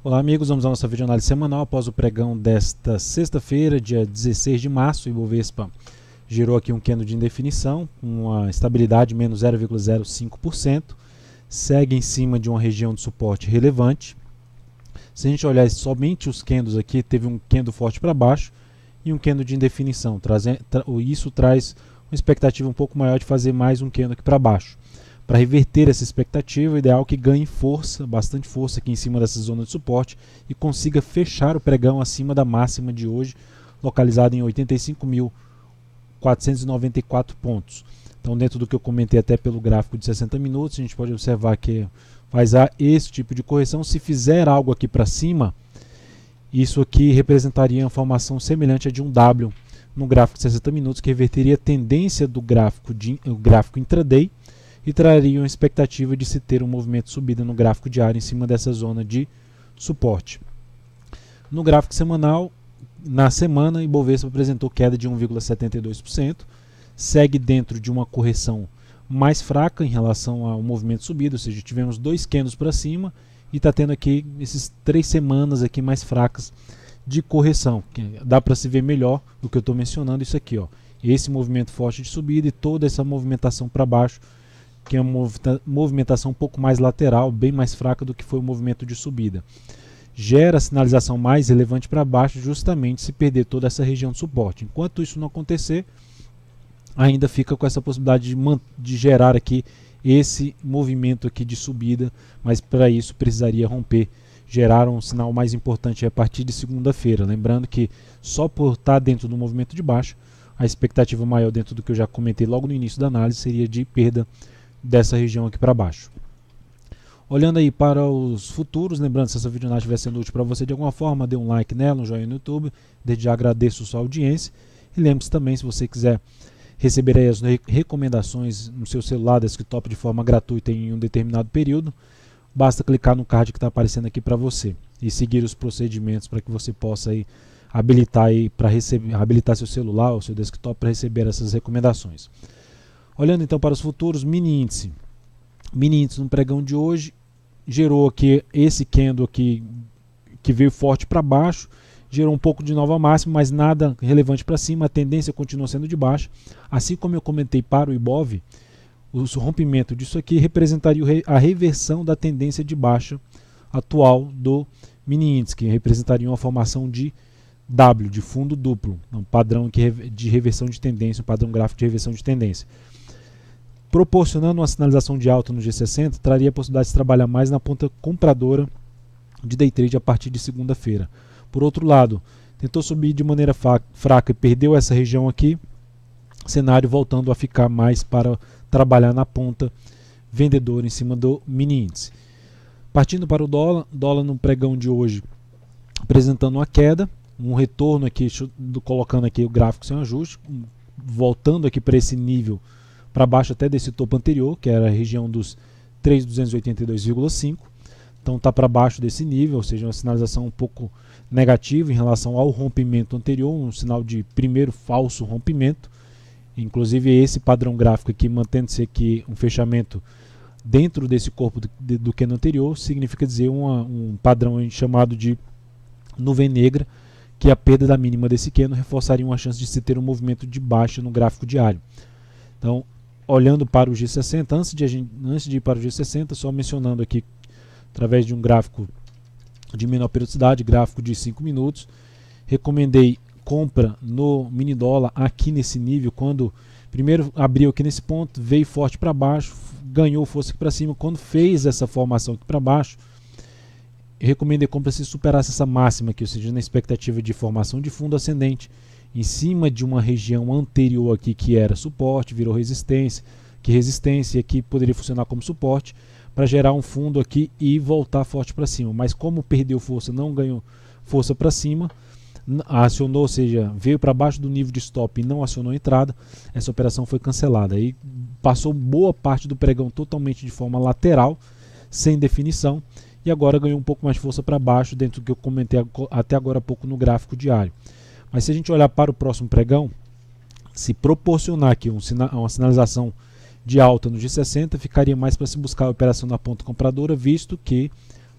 Olá amigos, vamos à nossa videoanálise semanal após o pregão desta sexta-feira, dia 16 de março. O Ibovespa gerou aqui um candle de indefinição, com uma estabilidade menos 0,05%, segue em cima de uma região de suporte relevante. Se a gente olhar somente os candles aqui, teve um candle forte para baixo e um candle de indefinição. Isso traz uma expectativa um pouco maior de fazer mais um candle aqui para baixo. Para reverter essa expectativa, o ideal é que ganhe força, bastante força aqui em cima dessa zona de suporte e consiga fechar o pregão acima da máxima de hoje, localizada em 85.494 pontos. Então, dentro do que eu comentei até pelo gráfico de 60 minutos, a gente pode observar que faz esse tipo de correção. Se fizer algo aqui para cima, isso aqui representaria uma formação semelhante a de um W no gráfico de 60 minutos, que reverteria a tendência do gráfico intraday, e traria uma expectativa de se ter um movimento de subida no gráfico diário em cima dessa zona de suporte. No gráfico semanal, na semana, o Ibovespa apresentou queda de 1,72%, segue dentro de uma correção mais fraca em relação ao movimento de subida, ou seja, tivemos dois candles para cima e está tendo aqui essas 3 semanas aqui mais fracas de correção. Dá para se ver melhor o que eu estou mencionando, isso aqui, ó, esse movimento forte de subida e toda essa movimentação para baixo, que é uma movimentação um pouco mais lateral, bem mais fraca do que foi o movimento de subida. Gera a sinalização mais relevante para baixo, justamente se perder toda essa região de suporte. Enquanto isso não acontecer, ainda fica com essa possibilidade de gerar aqui esse movimento aqui de subida, mas para isso precisaria romper, gerar um sinal mais importante a partir de segunda-feira. Lembrando que só por estar dentro do movimento de baixo, a expectativa maior dentro do que eu já comentei logo no início da análise seria de perda dessa região aqui para baixo. Olhando aí para os futuros, lembrando, se essa videoanálise estiver sendo útil para você de alguma forma, dê um like nela, um joinha no YouTube, desde já agradeço a sua audiência, e lembre-se também, se você quiser receber aí as recomendações no seu celular, desktop, de forma gratuita em um determinado período, basta clicar no card que está aparecendo aqui para você e seguir os procedimentos para que você possa aí habilitar seu celular ou seu desktop para receber essas recomendações. Olhando então para os futuros, mini índice no pregão de hoje gerou aqui esse candle aqui que veio forte para baixo, gerou um pouco de nova máxima, mas nada relevante para cima, a tendência continua sendo de baixa. Assim como eu comentei para o Ibov, o rompimento disso aqui representaria a reversão da tendência de baixa atual do mini índice, que representaria uma formação de W, de fundo duplo, um padrão de reversão de tendência, um padrão gráfico de reversão de tendência. Proporcionando uma sinalização de alta no G60, traria a possibilidade de trabalhar mais na ponta compradora de day trade a partir de segunda-feira. Por outro lado, tentou subir de maneira fraca e perdeu essa região aqui, cenário voltando a ficar mais para trabalhar na ponta vendedora em cima do mini índice. Partindo para o dólar no pregão de hoje, apresentando uma queda, um retorno aqui, colocando aqui o gráfico sem ajuste, voltando aqui para esse nível para baixo até desse topo anterior, que era a região dos 3.282,5. Então está para baixo desse nível, ou seja, uma sinalização um pouco negativa em relação ao rompimento anterior, um sinal de primeiro falso rompimento. Inclusive esse padrão gráfico aqui, mantendo-se aqui um fechamento dentro desse corpo do candle anterior, significa dizer um padrão chamado de nuvem negra, que a perda da mínima desse candle reforçaria uma chance de se ter um movimento de baixa no gráfico diário. Então, olhando para o G60, antes de ir para o G60, só mencionando aqui, através de um gráfico de menor periodicidade, gráfico de 5 minutos, recomendei compra no mini dólar aqui nesse nível, quando primeiro abriu aqui nesse ponto, veio forte para baixo, ganhou força aqui para cima, quando fez essa formação aqui para baixo, recomendei compra se superasse essa máxima aqui, ou seja, na expectativa de formação de fundo ascendente, em cima de uma região anterior aqui que era suporte, virou resistência, e aqui poderia funcionar como suporte, para gerar um fundo aqui e voltar forte para cima. Mas como perdeu força, não ganhou força para cima, acionou, ou seja, veio para baixo do nível de stop e não acionou a entrada, essa operação foi cancelada. Aí passou boa parte do pregão totalmente de forma lateral, sem definição, e agora ganhou um pouco mais de força para baixo, dentro do que eu comentei até agora há pouco no gráfico diário. Mas se a gente olhar para o próximo pregão, se proporcionar aqui uma sinalização de alta no G60, ficaria mais para se buscar a operação na ponta compradora, visto que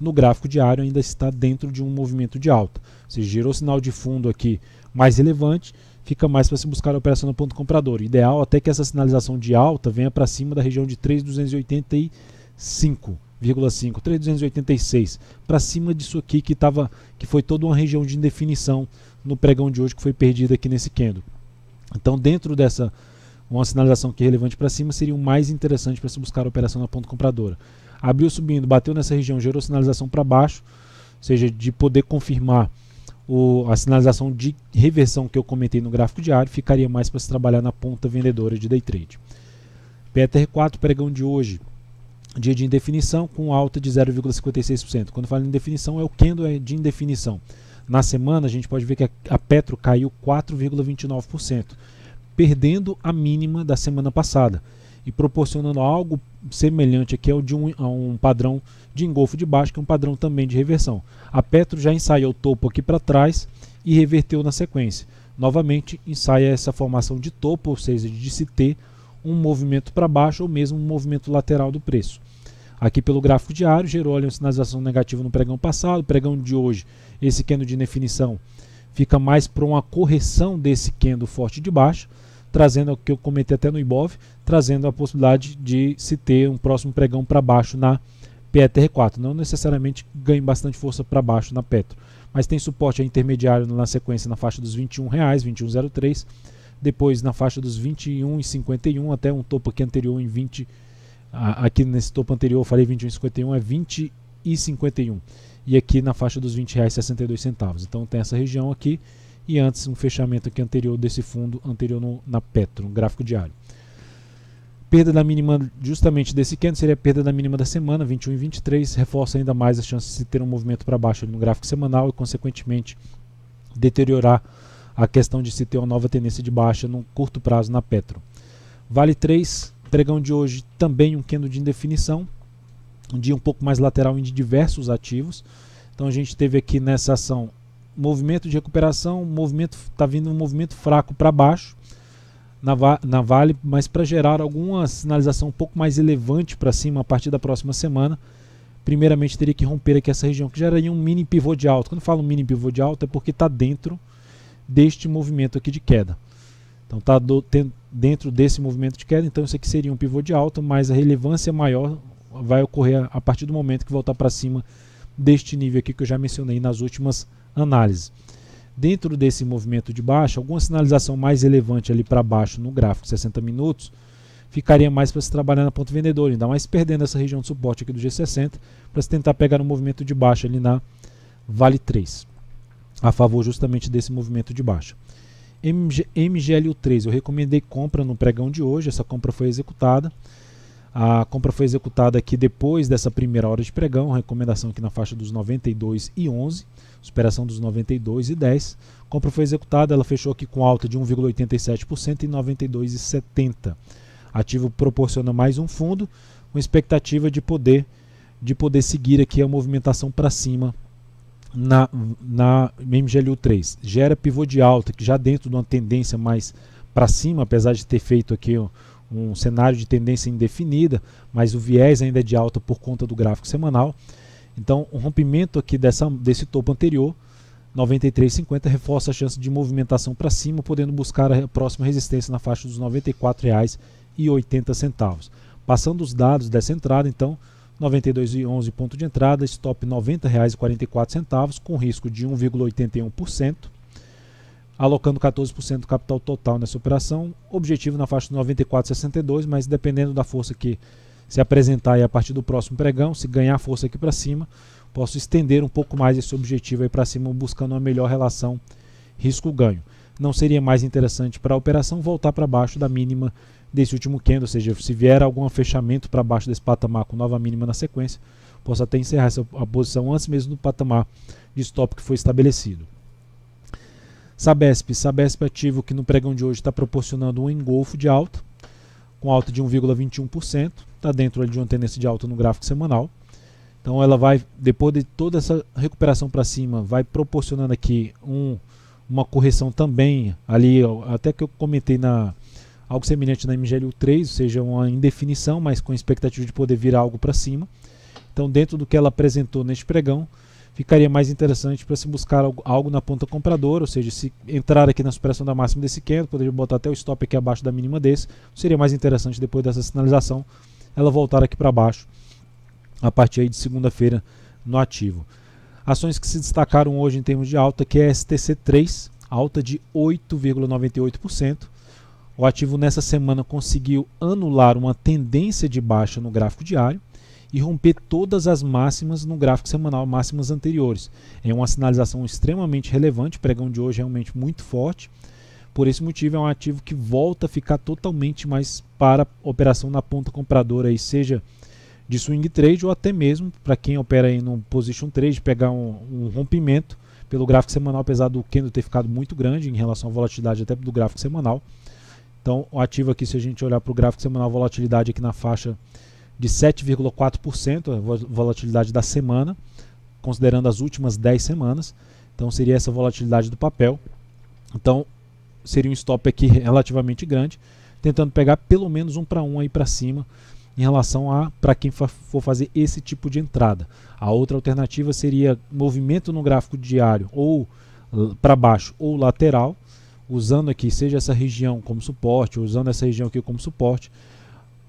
no gráfico diário ainda está dentro de um movimento de alta. Ou seja, gerou sinal de fundo aqui mais relevante, fica mais para se buscar a operação no ponto comprador. Ideal até que essa sinalização de alta venha para cima da região de 3.285,5, 3.286, para cima disso aqui que foi toda uma região de indefinição no pregão de hoje que foi perdida aqui nesse candle. Então, dentro dessa uma sinalização que é relevante para cima seria o mais interessante para se buscar a operação na ponta compradora. Abriu subindo, bateu nessa região, gerou sinalização para baixo, ou seja, de poder confirmar a sinalização de reversão que eu comentei no gráfico diário, ficaria mais para se trabalhar na ponta vendedora de day trade. PTR4, pregão de hoje, dia de indefinição com alta de 0,56%. Quando eu falo em indefinição, é o candle de indefinição. Na semana, a gente pode ver que a Petro caiu 4,29%, perdendo a mínima da semana passada e proporcionando algo semelhante aqui ao de um padrão de engolfo de baixo, que é um padrão também de reversão. A Petro já ensaiou o topo aqui para trás e reverteu na sequência. Novamente ensaia essa formação de topo, ou seja, de se ter um movimento para baixo ou mesmo um movimento lateral do preço. Aqui pelo gráfico diário gerou ali uma sinalização negativa no pregão passado, pregão de hoje, esse candle de indefinição fica mais para uma correção desse candle forte de baixo, trazendo o que eu comentei até no Ibov, trazendo a possibilidade de se ter um próximo pregão para baixo na PETR4. Não necessariamente ganhe bastante força para baixo na Petro, mas tem suporte intermediário na sequência na faixa dos R$21, 21,03, depois na faixa dos 21,51 até um topo aqui anterior em 20. Aqui nesse topo anterior eu falei 21,51, é 20,51. E aqui na faixa dos R$20,62. Então tem essa região aqui. E antes um fechamento aqui anterior desse fundo anterior na Petro, no gráfico diário. Perda da mínima justamente desse candle seria a perda da mínima da semana, 21,23, reforça ainda mais as chances de ter um movimento para baixo ali no gráfico semanal e consequentemente deteriorar a questão de se ter uma nova tendência de baixa no curto prazo na Petro. Vale 3, pregão de hoje também um candle de indefinição, um dia um pouco mais lateral em diversos ativos. Então a gente teve aqui nessa ação movimento de recuperação, está vindo um movimento fraco para baixo na Vale, mas para gerar alguma sinalização um pouco mais relevante para cima a partir da próxima semana, primeiramente teria que romper aqui essa região, que geraria um mini pivô de alta. Quando eu falo mini pivô de alta é porque está dentro deste movimento aqui de queda. Então está dentro desse movimento de queda, então isso aqui seria um pivô de alta, mas a relevância maior vai ocorrer a partir do momento que voltar para cima deste nível aqui que eu já mencionei nas últimas análises. Dentro desse movimento de baixa, alguma sinalização mais relevante ali para baixo no gráfico de 60 minutos ficaria mais para se trabalhar na ponta vendedora, ainda mais perdendo essa região de suporte aqui do G60 para se tentar pegar um movimento de baixa ali na Vale 3, a favor justamente desse movimento de baixa. MGLU3, eu recomendei compra no pregão de hoje, essa compra foi executada. A compra foi executada aqui depois dessa primeira hora de pregão, recomendação aqui na faixa dos 92,11, superação dos 92,10. A compra foi executada, ela fechou aqui com alta de 1,87% e 92,70. Ativo proporciona mais um fundo, com expectativa de poder seguir aqui a movimentação para cima na MGLU3. Gera pivô de alta, que já dentro de uma tendência mais para cima, apesar de ter feito aqui um cenário de tendência indefinida, mas o viés ainda é de alta por conta do gráfico semanal. Então, o rompimento aqui desse topo anterior, 93,50, reforça a chance de movimentação para cima, podendo buscar a próxima resistência na faixa dos R$ 94,80. Passando os dados dessa entrada, então, 92,11 ponto de entrada, stop R$ 90,44, com risco de 1,81%. Alocando 14% do capital total nessa operação, objetivo na faixa de 94,62, mas dependendo da força que se apresentar aí a partir do próximo pregão, se ganhar força aqui para cima, posso estender um pouco mais esse objetivo aí para cima, buscando uma melhor relação risco-ganho. Não seria mais interessante para a operação voltar para baixo da mínima desse último candle, ou seja, se vier algum fechamento para baixo desse patamar com nova mínima na sequência, posso até encerrar a posição antes mesmo do patamar de stop que foi estabelecido. Sabesp ativo que no pregão de hoje está proporcionando um engolfo de alta, com alta de 1,21%, está dentro de uma tendência de alta no gráfico semanal. Então ela vai, depois de toda essa recuperação para cima, vai proporcionando aqui uma correção também, ali até que eu comentei algo semelhante na MGLU3, ou seja, uma indefinição, mas com expectativa de poder virar algo para cima. Então, dentro do que ela apresentou neste pregão, ficaria mais interessante para se buscar algo na ponta compradora, ou seja, se entrar aqui na superação da máxima desse candle, poderia botar até o stop aqui abaixo da mínima desse, seria mais interessante depois dessa sinalização ela voltar aqui para baixo a partir aí de segunda-feira no ativo. Ações que se destacaram hoje em termos de alta, que é a STC3, alta de 8,98%. O ativo nessa semana conseguiu anular uma tendência de baixa no gráfico diário e romper todas as máximas no gráfico semanal, máximas anteriores. É uma sinalização extremamente relevante, o pregão de hoje é realmente muito forte. Por esse motivo é um ativo que volta a ficar totalmente mais para operação na ponta compradora, aí, seja de swing trade ou até mesmo para quem opera aí no position trade, pegar um rompimento pelo gráfico semanal, apesar do candle ter ficado muito grande em relação à volatilidade até do gráfico semanal. Então o ativo aqui, se a gente olhar para o gráfico semanal, volatilidade aqui na faixa de 7,4%, a volatilidade da semana, considerando as últimas 10 semanas. Então seria essa volatilidade do papel. Então seria um stop aqui relativamente grande, tentando pegar pelo menos 1 para 1 aí para cima em relação a para quem for fazer esse tipo de entrada. A outra alternativa seria movimento no gráfico diário ou para baixo ou lateral, usando aqui seja essa região como suporte, ou usando essa região aqui como suporte,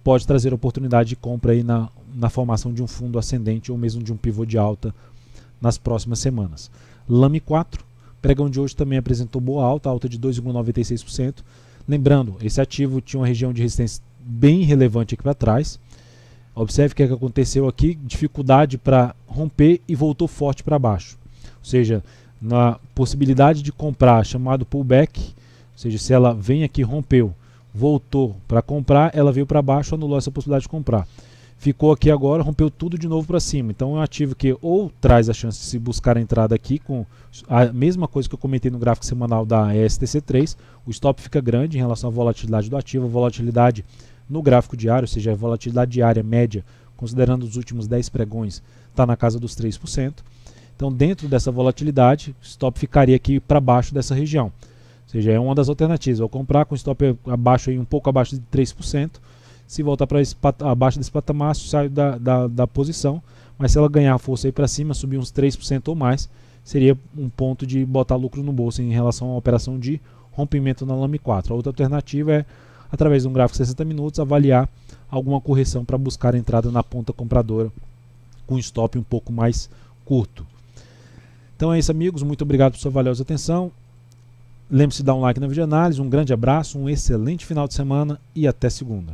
pode trazer oportunidade de compra aí na formação de um fundo ascendente ou mesmo de um pivô de alta nas próximas semanas. LAME 4, pregão de hoje também apresentou boa alta, alta de 2,96%. Lembrando, esse ativo tinha uma região de resistência bem relevante aqui para trás. Observe o que aconteceu aqui, dificuldade para romper e voltou forte para baixo. Ou seja, na possibilidade de comprar, chamado pullback, ou seja, se ela vem aqui, rompeu, voltou para comprar, ela veio para baixo, anulou essa possibilidade de comprar. Ficou aqui agora, rompeu tudo de novo para cima. Então é um ativo que ou traz a chance de se buscar a entrada aqui com a mesma coisa que eu comentei no gráfico semanal da STC3, o stop fica grande em relação à volatilidade do ativo, a volatilidade no gráfico diário, ou seja, a volatilidade diária média, considerando os últimos 10 pregões, está na casa dos 3%. Então dentro dessa volatilidade, o stop ficaria aqui para baixo dessa região. Ou seja, é uma das alternativas. Vou comprar com stop abaixo, aí, um pouco abaixo de 3%. Se voltar para abaixo desse patamar, sai da posição. Mas se ela ganhar força aí para cima, subir uns 3% ou mais, seria um ponto de botar lucro no bolso em relação à operação de rompimento na LAME 4. A outra alternativa é, através de um gráfico de 60 minutos, avaliar alguma correção para buscar a entrada na ponta compradora com stop um pouco mais curto. Então é isso, amigos. Muito obrigado por sua valiosa atenção. Lembre-se de dar um like na videoanálise. Um grande abraço, um excelente final de semana e até segunda.